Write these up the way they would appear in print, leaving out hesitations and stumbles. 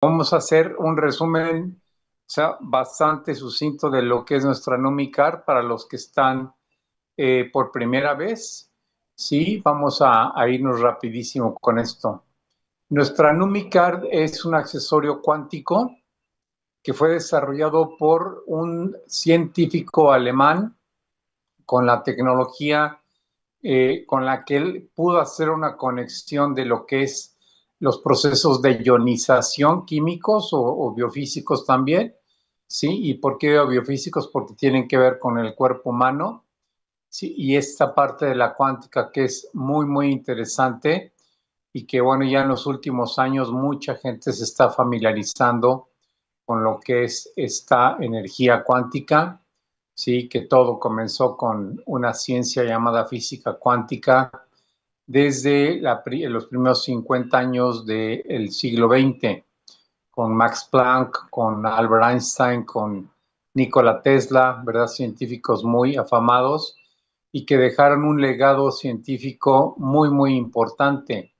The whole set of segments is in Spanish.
Vamos a hacer un resumen, o sea, bastante sucinto de lo que es nuestra Numicar para los que están por primera vez. Sí, vamos a irnos rapidísimo con esto. Nuestra Numicar es un accesorio cuántico que fue desarrollado por un científico alemán con la tecnología con la que él pudo hacer una conexión de lo que es los procesos de ionización químicos o biofísicos también, ¿sí? ¿Y por qué biofísicos? Porque tienen que ver con el cuerpo humano, ¿sí? Y esta parte de la cuántica que es muy, muy interesante y que, bueno, ya en los últimos años mucha gente se está familiarizando con lo que es esta energía cuántica, sí, que todo comenzó con una ciencia llamada física cuántica desde los primeros 50 años del siglo XX, con Max Planck, con Albert Einstein, con Nikola Tesla, ¿verdad? Científicos muy afamados y que dejaron un legado científico muy, muy importante.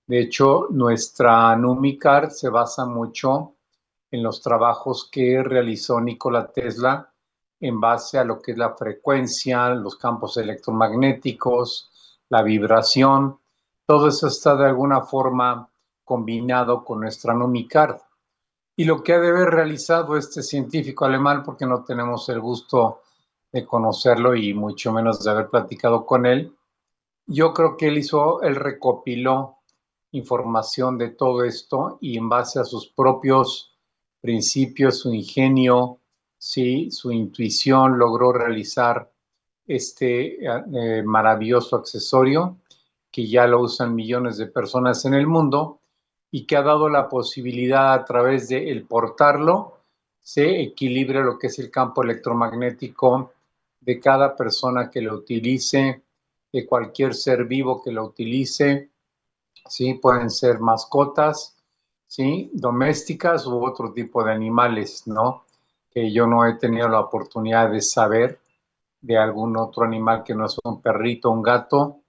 De hecho, nuestra Numicar se basa mucho en los trabajos que realizó Nikola Tesla en base a lo que es la frecuencia, los campos electromagnéticos, la vibración. Todo eso está de alguna forma combinado con nuestra Numicar. Y lo que ha de haber realizado este científico alemán, porque no tenemos el gusto de conocerlo y mucho menos de haber platicado con él, yo creo que él recopiló información de todo esto y en base a sus propios principios, su ingenio, sí, su intuición, logró realizar este maravilloso accesorio que ya lo usan millones de personas en el mundo y que ha dado la posibilidad a través de el portarlo se equilibre lo que es el campo electromagnético de cada persona que lo utilice, de cualquier ser vivo que lo utilice, ¿sí? Pueden ser mascotas, ¿sí? Domésticas u otro tipo de animales, ¿no? Que yo no he tenido la oportunidad de saber de algún otro animal que no es un perrito, un gato.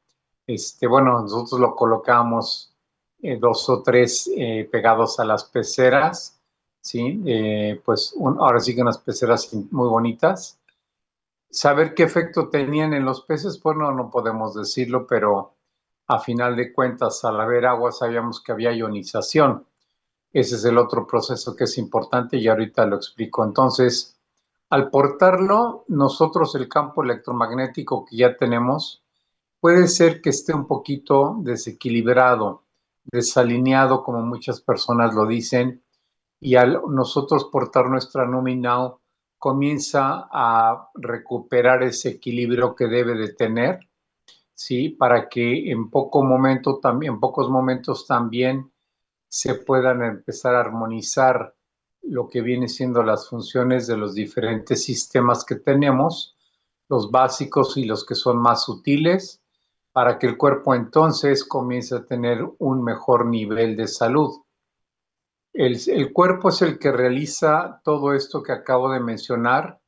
Bueno, nosotros lo colocamos dos o tres pegados a las peceras, ¿sí? Pues ahora sí que unas peceras muy bonitas. Saber qué efecto tenían en los peces, pues no podemos decirlo, pero a final de cuentas, al haber agua, sabíamos que había ionización. Ese es el otro proceso que es importante y ahorita lo explico. Entonces, al portarlo, nosotros el campo electromagnético que ya tenemos puede ser que esté un poquito desequilibrado, desalineado, como muchas personas lo dicen, y al nosotros portar nuestra Now comienza a recuperar ese equilibrio que debe de tener, ¿sí? Para que en pocos momentos también se puedan empezar a armonizar lo que viene siendo las funciones de los diferentes sistemas que tenemos, los básicos y los que son más sutiles, para que el cuerpo entonces comience a tener un mejor nivel de salud. El cuerpo es el que realiza todo esto que acabo de mencionar,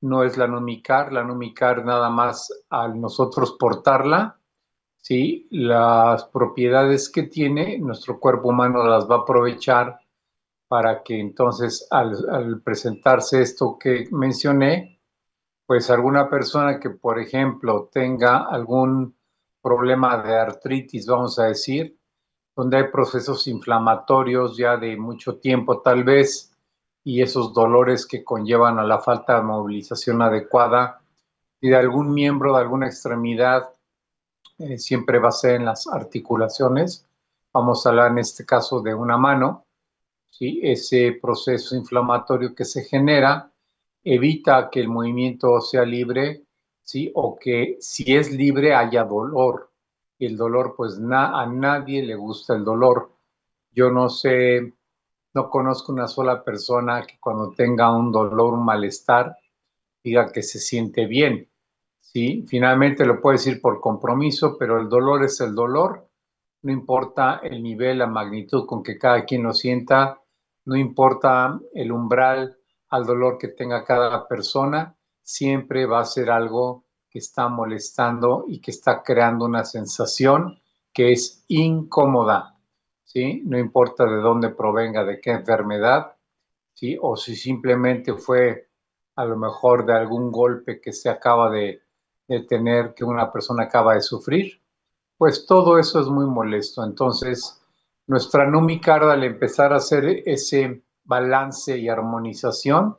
no es la Numicar nada más al nosotros portarla, ¿sí? Las propiedades que tiene nuestro cuerpo humano las va a aprovechar para que entonces al presentarse esto que mencioné, pues alguna persona que, por ejemplo, tenga algún problema de artritis, vamos a decir, donde hay procesos inflamatorios ya de mucho tiempo tal vez, y esos dolores que conllevan a la falta de movilización adecuada y de algún miembro, de alguna extremidad, siempre va a ser en las articulaciones. Vamos a hablar en este caso de una mano, ¿sí? Ese proceso inflamatorio que se genera evita que el movimiento sea libre, ¿sí? O que si es libre haya dolor. Y el dolor, pues a nadie le gusta el dolor. Yo no sé, no conozco una sola persona que cuando tenga un dolor, un malestar, diga que se siente bien. Sí, finalmente lo puede decir por compromiso, pero el dolor es el dolor, no importa el nivel, la magnitud con que cada quien lo sienta, no importa el umbral al dolor que tenga cada persona, siempre va a ser algo que está molestando y que está creando una sensación que es incómoda. ¿sí? No importa de dónde provenga, de qué enfermedad, ¿sí? O si simplemente fue a lo mejor de algún golpe que se acaba de tener, que una persona acaba de sufrir, pues todo eso es muy molesto. Entonces, nuestra Numicar, al empezar a hacer ese balance y armonización,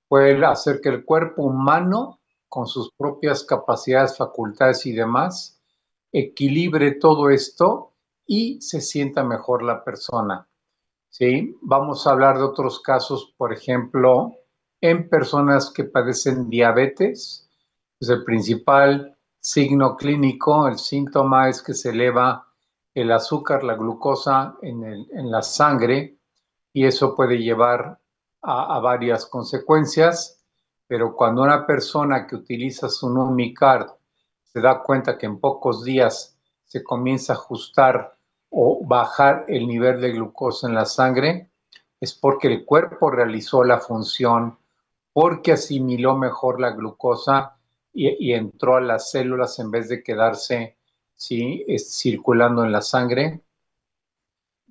puede hacer que el cuerpo humano, con sus propias capacidades, facultades y demás, equilibre todo esto y se sienta mejor la persona. ¿Sí? Vamos a hablar de otros casos, por ejemplo, en personas que padecen diabetes. Pues el principal signo clínico, el síntoma es que se eleva el azúcar, la glucosa en la sangre, y eso puede llevar a varias consecuencias, pero cuando una persona que utiliza su Numicard se da cuenta que en pocos días se comienza a ajustar o bajar el nivel de glucosa en la sangre, es porque el cuerpo realizó la función, porque asimiló mejor la glucosa y entró a las células en vez de quedarse, ¿sí?, circulando en la sangre.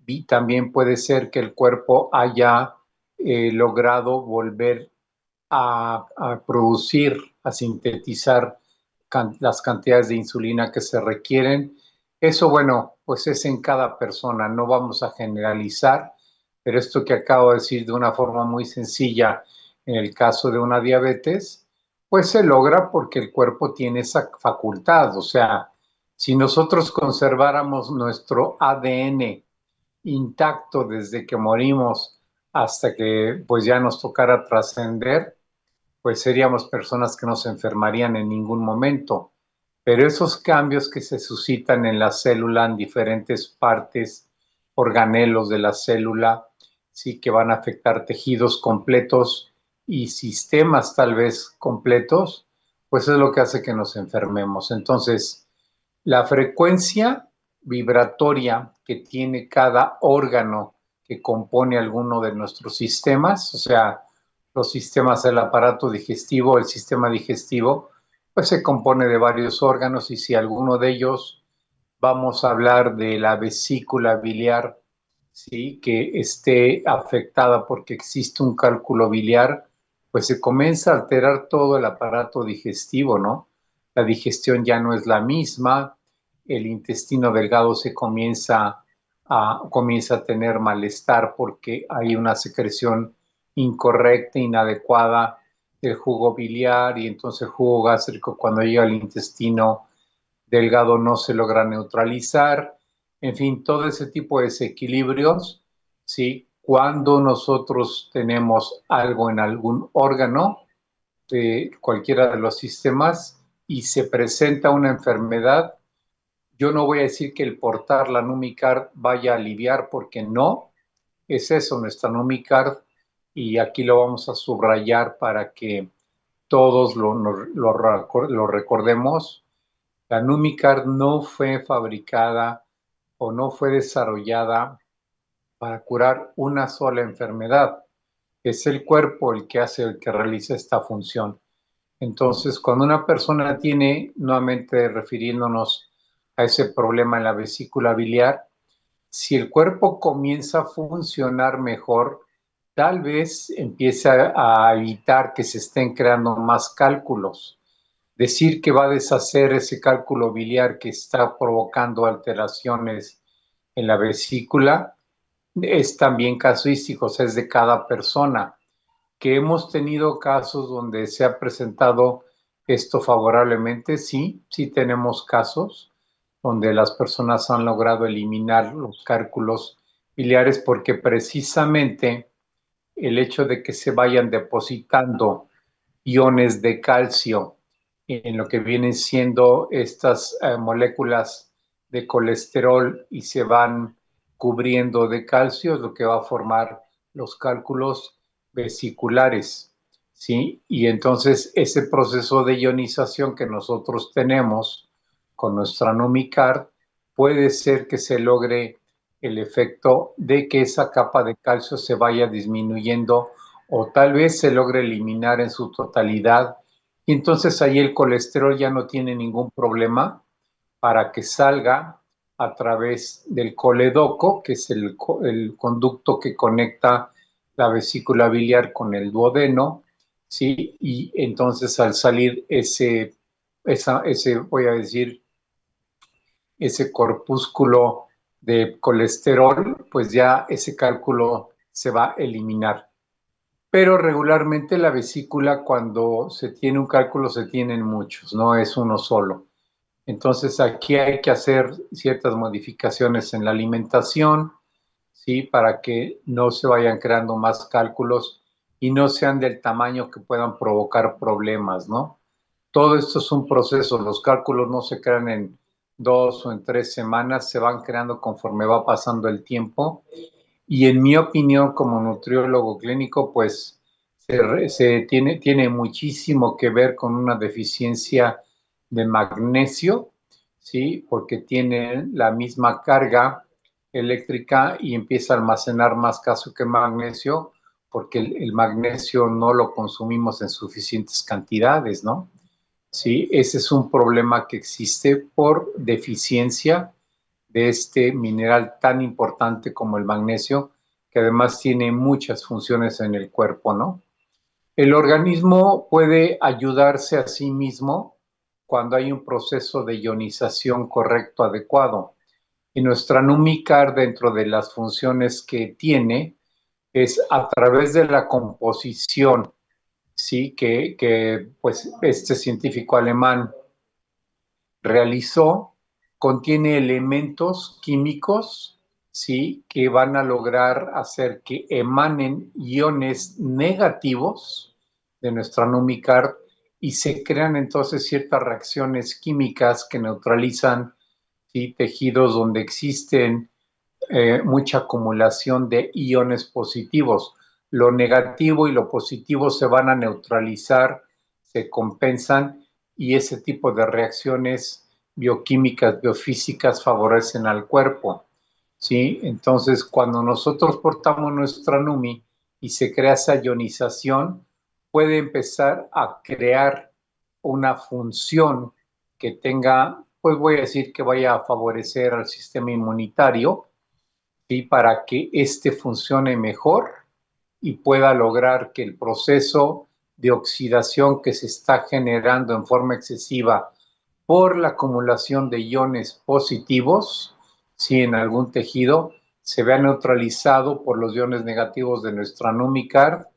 Y también puede ser que el cuerpo haya logrado volver a producir, a sintetizar las cantidades de insulina que se requieren. Eso, bueno, pues es en cada persona, no vamos a generalizar, pero esto que acabo de decir de una forma muy sencilla, en el caso de una diabetes, pues se logra porque el cuerpo tiene esa facultad. O sea, si nosotros conserváramos nuestro ADN intacto desde que morimos hasta que pues ya nos tocara trascender, pues seríamos personas que no se enfermarían en ningún momento. Pero esos cambios que se suscitan en la célula, en diferentes partes, organelos de la célula, sí que van a afectar tejidos completos y sistemas tal vez completos, pues es lo que hace que nos enfermemos. Entonces, la frecuencia vibratoria que tiene cada órgano que compone alguno de nuestros sistemas, o sea, los sistemas del aparato digestivo, el sistema digestivo, pues se compone de varios órganos, y si alguno de ellos, vamos a hablar de la vesícula biliar, ¿sí?, que esté afectada porque existe un cálculo biliar, pues se comienza a alterar todo el aparato digestivo, ¿no? La digestión ya no es la misma, el intestino delgado comienza a tener malestar porque hay una secreción incorrecta, inadecuada del jugo biliar, y entonces el jugo gástrico, cuando llega al intestino delgado, no se logra neutralizar. En fin, todo ese tipo de desequilibrios, ¿sí? Cuando nosotros tenemos algo en algún órgano de cualquiera de los sistemas y se presenta una enfermedad, yo no voy a decir que el portar la Numicard vaya a aliviar, porque no es eso nuestra Numicard, y aquí lo vamos a subrayar para que todos lo recordemos. La Numicard no fue fabricada o no fue desarrollada para curar una sola enfermedad. Es el cuerpo el que realiza esta función. Entonces, cuando una persona tiene, nuevamente refiriéndonos a ese problema en la vesícula biliar, si el cuerpo comienza a funcionar mejor, tal vez empiece a evitar que se estén creando más cálculos. Decir que va a deshacer ese cálculo biliar que está provocando alteraciones en la vesícula es también casuístico, o sea, es de cada persona. Que hemos tenido casos donde se ha presentado esto favorablemente, sí, sí tenemos casos donde las personas han logrado eliminar los cálculos biliares, porque precisamente el hecho de que se vayan depositando iones de calcio en lo que vienen siendo estas moléculas de colesterol y se van cubriendo de calcio, es lo que va a formar los cálculos vesiculares, ¿sí? Y entonces ese proceso de ionización que nosotros tenemos con nuestra Numicard, puede ser que se logre el efecto de que esa capa de calcio se vaya disminuyendo, o tal vez se logre eliminar en su totalidad, y entonces ahí el colesterol ya no tiene ningún problema para que salga, a través del coledoco, que es el conducto que conecta la vesícula biliar con el duodeno, ¿sí? Y entonces al salir voy a decir, ese corpúsculo de colesterol, pues ya ese cálculo se va a eliminar. Pero regularmente la vesícula, cuando se tiene un cálculo, se tienen muchos, no es uno solo. Entonces aquí hay que hacer ciertas modificaciones en la alimentación, ¿sí? Para que no se vayan creando más cálculos y no sean del tamaño que puedan provocar problemas, ¿no? Todo esto es un proceso, los cálculos no se crean en 2 o en 3 semanas, se van creando conforme va pasando el tiempo y en mi opinión como nutriólogo clínico, pues tiene muchísimo que ver con una deficiencia de magnesio, ¿sí? Porque tiene la misma carga eléctrica y empieza a almacenar más calcio que magnesio, porque el magnesio no lo consumimos en suficientes cantidades, ¿no? Sí, ese es un problema que existe por deficiencia de este mineral tan importante como el magnesio, que además tiene muchas funciones en el cuerpo, ¿no? El organismo puede ayudarse a sí mismo cuando hay un proceso de ionización correcto, adecuado. Y nuestra Numicar, dentro de las funciones que tiene, es a través de la composición, ¿sí? Que pues este científico alemán realizó, contiene elementos químicos, ¿sí? Que van a lograr hacer que emanen iones negativos de nuestra Numicar y se crean entonces ciertas reacciones químicas que neutralizan, ¿sí? Tejidos donde existen mucha acumulación de iones positivos. Lo negativo y lo positivo se van a neutralizar, se compensan y ese tipo de reacciones bioquímicas, biofísicas favorecen al cuerpo. ¿Sí? Entonces, cuando nosotros portamos nuestra NUMI y se crea esa ionización, puede empezar a crear una función que tenga, pues voy a decir que vaya a favorecer al sistema inmunitario, ¿sí? Para que éste funcione mejor y pueda lograr que el proceso de oxidación que se está generando en forma excesiva por la acumulación de iones positivos, si en algún tejido, se vea neutralizado por los iones negativos de nuestra Numicar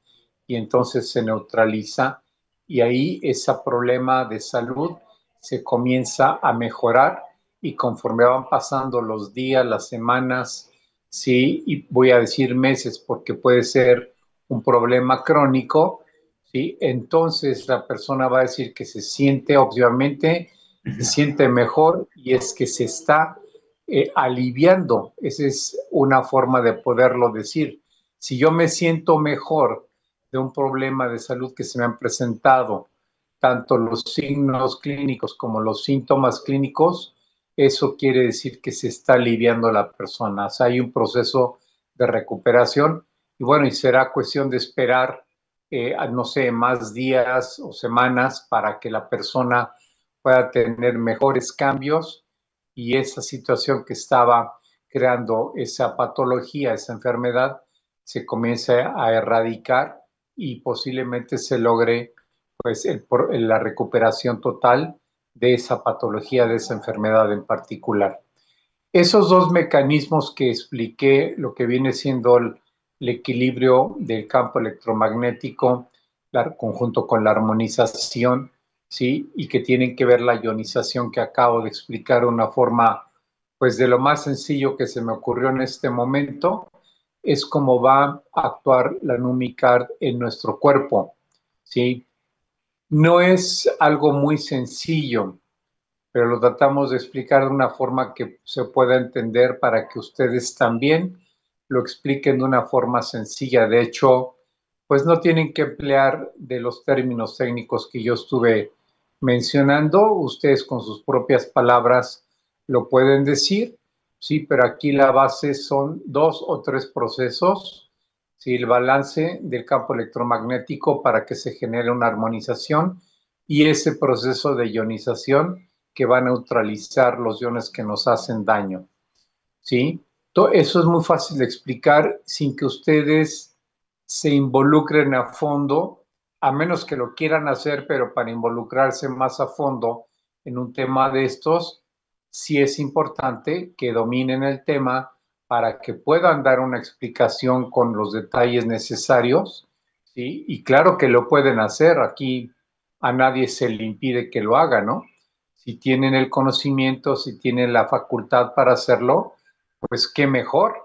y entonces se neutraliza y ahí ese problema de salud se comienza a mejorar y conforme van pasando los días, las semanas, sí, y voy a decir meses porque puede ser un problema crónico, sí, entonces la persona va a decir que se siente, obviamente, se siente mejor y es que se está aliviando. Esa es una forma de poderlo decir. Si yo me siento mejor de un problema de salud que se me han presentado, tanto los signos clínicos como los síntomas clínicos, eso quiere decir que se está aliviando la persona. O sea, hay un proceso de recuperación y bueno, y será cuestión de esperar, no sé, más días o semanas para que la persona pueda tener mejores cambios y esa situación que estaba creando esa patología, esa enfermedad, se comience a erradicar y posiblemente se logre pues la recuperación total de esa patología, de esa enfermedad en particular. Esos dos mecanismos que expliqué, lo que viene siendo el equilibrio del campo electromagnético, conjunto con la armonización, ¿sí? Y que tienen que ver la ionización que acabo de explicar de una forma, pues de lo más sencillo que se me ocurrió en este momento, es cómo va a actuar la Numicard en nuestro cuerpo, ¿sí? No es algo muy sencillo, pero lo tratamos de explicar de una forma que se pueda entender para que ustedes también lo expliquen de una forma sencilla. De hecho, pues no tienen que emplear de los términos técnicos que yo estuve mencionando, ustedes con sus propias palabras lo pueden decir, sí, pero aquí la base son 2 o 3 procesos, sí, el balance del campo electromagnético para que se genere una armonización y ese proceso de ionización que va a neutralizar los iones que nos hacen daño. ¿sí? Eso es muy fácil de explicar sin que ustedes se involucren a fondo, a menos que lo quieran hacer, pero para involucrarse más a fondo en un tema de estos, sí es importante que dominen el tema para que puedan dar una explicación con los detalles necesarios, ¿sí? Y claro que lo pueden hacer, aquí a nadie se le impide que lo haga, ¿no? Si tienen el conocimiento, si tienen la facultad para hacerlo, pues qué mejor.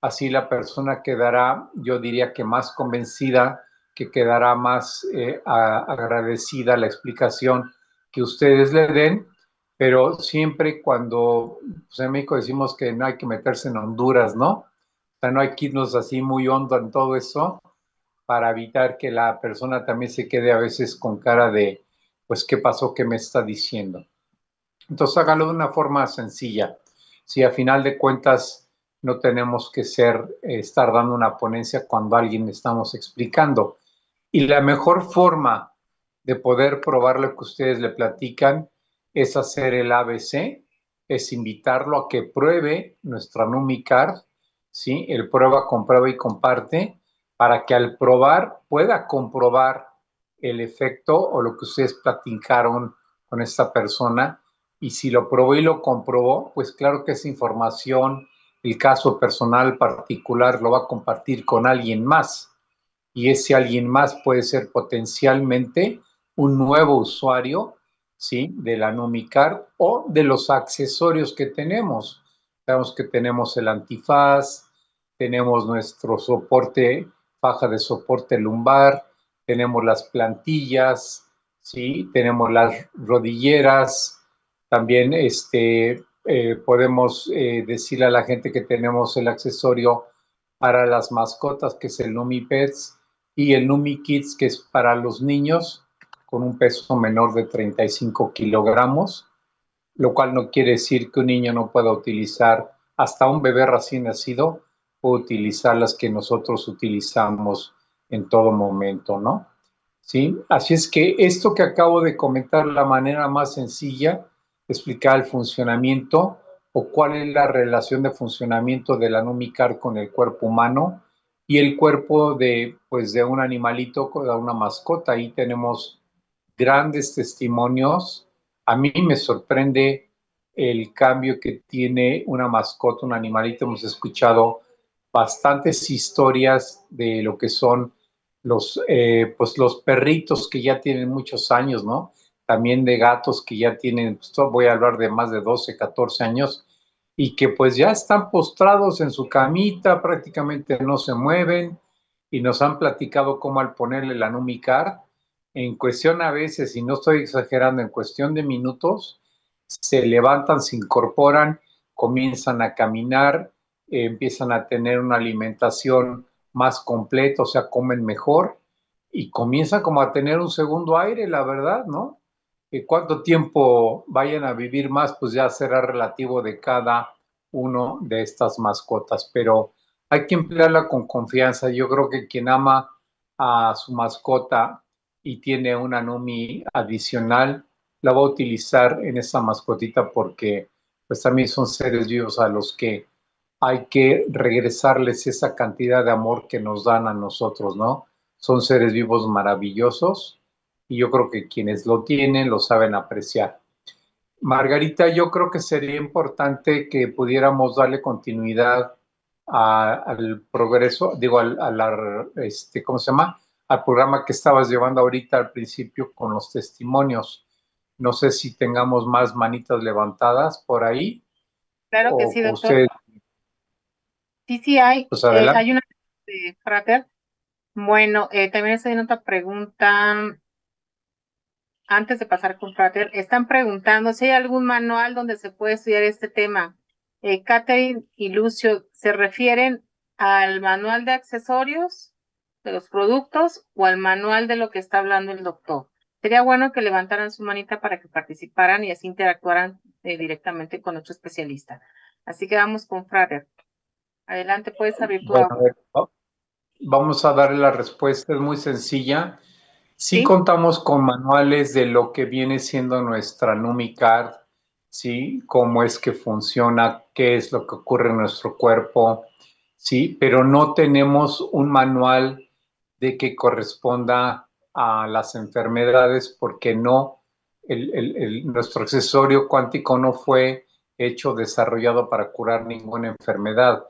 Así la persona quedará, yo diría que más convencida, que quedará más agradecida la explicación que ustedes le den, pero siempre cuando, pues en México decimos que no hay que meterse en Honduras, ¿no? O sea, no hay que irnos así muy hondo en todo eso para evitar que la persona también se quede a veces con cara de, pues, ¿qué pasó? ¿Qué me está diciendo? Entonces hágalo de una forma sencilla. Si a final de cuentas no tenemos que estar dando una ponencia cuando a alguien estamos explicando. Y la mejor forma de poder probar lo que ustedes le platican es hacer el ABC, es invitarlo a que pruebe nuestra Numicard, ¿sí? El prueba, comprueba y comparte, para que al probar pueda comprobar el efecto o lo que ustedes platicaron con esta persona. Y si lo probó y lo comprobó, pues claro que esa información, el caso personal particular, lo va a compartir con alguien más, y ese alguien más puede ser potencialmente un nuevo usuario, ¿sí? De la Numicard o de los accesorios que tenemos. Sabemos que tenemos el antifaz, tenemos nuestro soporte, faja de soporte lumbar, tenemos las plantillas, ¿sí? Tenemos las rodilleras, también podemos decirle a la gente que tenemos el accesorio para las mascotas, que es el NumiPets, y el Numi Kids, que es para los niños con un peso menor de 35 kilogramos, lo cual no quiere decir que un niño no pueda utilizar, hasta un bebé recién nacido puede utilizar las que nosotros utilizamos en todo momento, ¿no? ¿Sí? Así es que esto que acabo de comentar, la manera más sencilla de explicar el funcionamiento o cuál es la relación de funcionamiento de la Numicar con el cuerpo humano y el cuerpo de, pues, de un animalito, de una mascota. Ahí tenemos grandes testimonios. A mí me sorprende el cambio que tiene una mascota, un animalito. Hemos escuchado bastantes historias de lo que son pues los perritos que ya tienen muchos años, ¿no? También de gatos que ya tienen, pues, voy a hablar de más de 12, 14 años, y que pues ya están postrados en su camita, prácticamente no se mueven, y nos han platicado cómo al ponerle la Numicar, en cuestión a veces, y no estoy exagerando, en cuestión de minutos, se levantan, se incorporan, comienzan a caminar, empiezan a tener una alimentación más completa, o sea, comen mejor y comienzan como a tener un segundo aire, la verdad, ¿no? Cuánto tiempo vayan a vivir más, pues ya será relativo de cada uno de estas mascotas, pero hay que emplearla con confianza. Yo creo que quien ama a su mascota y tiene una Numi adicional, la va a utilizar en esa mascotita porque pues también son seres vivos a los que hay que regresarles esa cantidad de amor que nos dan a nosotros, ¿no? Son seres vivos maravillosos y yo creo que quienes lo tienen lo saben apreciar. Margarita, yo creo que sería importante que pudiéramos darle continuidad al progreso, digo, ¿cómo se llama? Al programa que estabas llevando ahorita al principio con los testimonios. No sé si tengamos más manitas levantadas por ahí Claro que sí, o doctor. usted, Sí, sí hay. pues adelante. Hay una de Frater. Bueno, también estoy en otra pregunta. Antes de pasar con Frater, están preguntando si hay algún manual donde se puede estudiar este tema. Catherine y Lucio, ¿se refieren al manual de accesorios de los productos o al manual de lo que está hablando el doctor? Sería bueno que levantaran su manita para que participaran y así interactuaran directamente con nuestro especialista. Así que vamos con Frater. Adelante, puedes abrir tu Bueno, a audio. ver, vamos a darle la respuesta, es muy sencilla. Sí ¿Sí? contamos con manuales de lo que viene siendo nuestra NumiCard, ¿sí? Cómo es que funciona, qué es lo que ocurre en nuestro cuerpo, ¿sí? Pero no tenemos un manual de que corresponda a las enfermedades porque no, nuestro accesorio cuántico no fue hecho, desarrollado para curar ninguna enfermedad.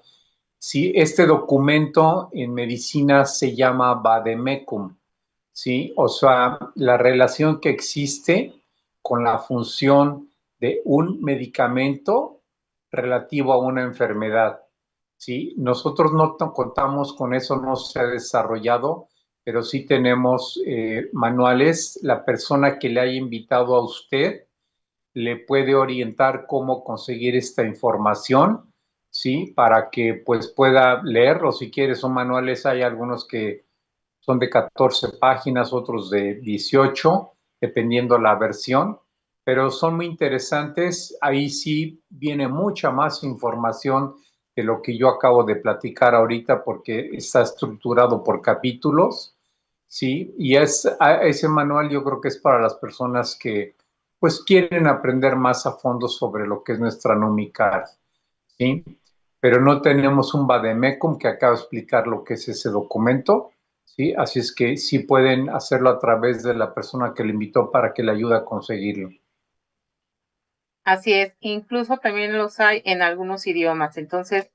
Sí, este documento en medicina se llama vademecum, ¿sí? O sea, la relación que existe con la función de un medicamento relativo a una enfermedad, ¿sí? Nosotros no contamos con eso, no se ha desarrollado, pero sí tenemos manuales. La persona que le haya invitado a usted le puede orientar cómo conseguir esta información, ¿sí? Para que pues pueda leerlo. Si quiere, son manuales, hay algunos que son de 14 páginas, otros de 18, dependiendo la versión, pero son muy interesantes. Ahí sí viene mucha más información de lo que yo acabo de platicar ahorita porque está estructurado por capítulos, ¿sí? Y ese manual yo creo que es para las personas que pues quieren aprender más a fondo sobre lo que es nuestra Numicar, ¿sí? Pero no tenemos un vademecum que acaba de explicar lo que es ese documento, ¿sí? Así es que sí pueden hacerlo a través de la persona que le invitó para que le ayude a conseguirlo. Así es, incluso también los hay en algunos idiomas. Entonces,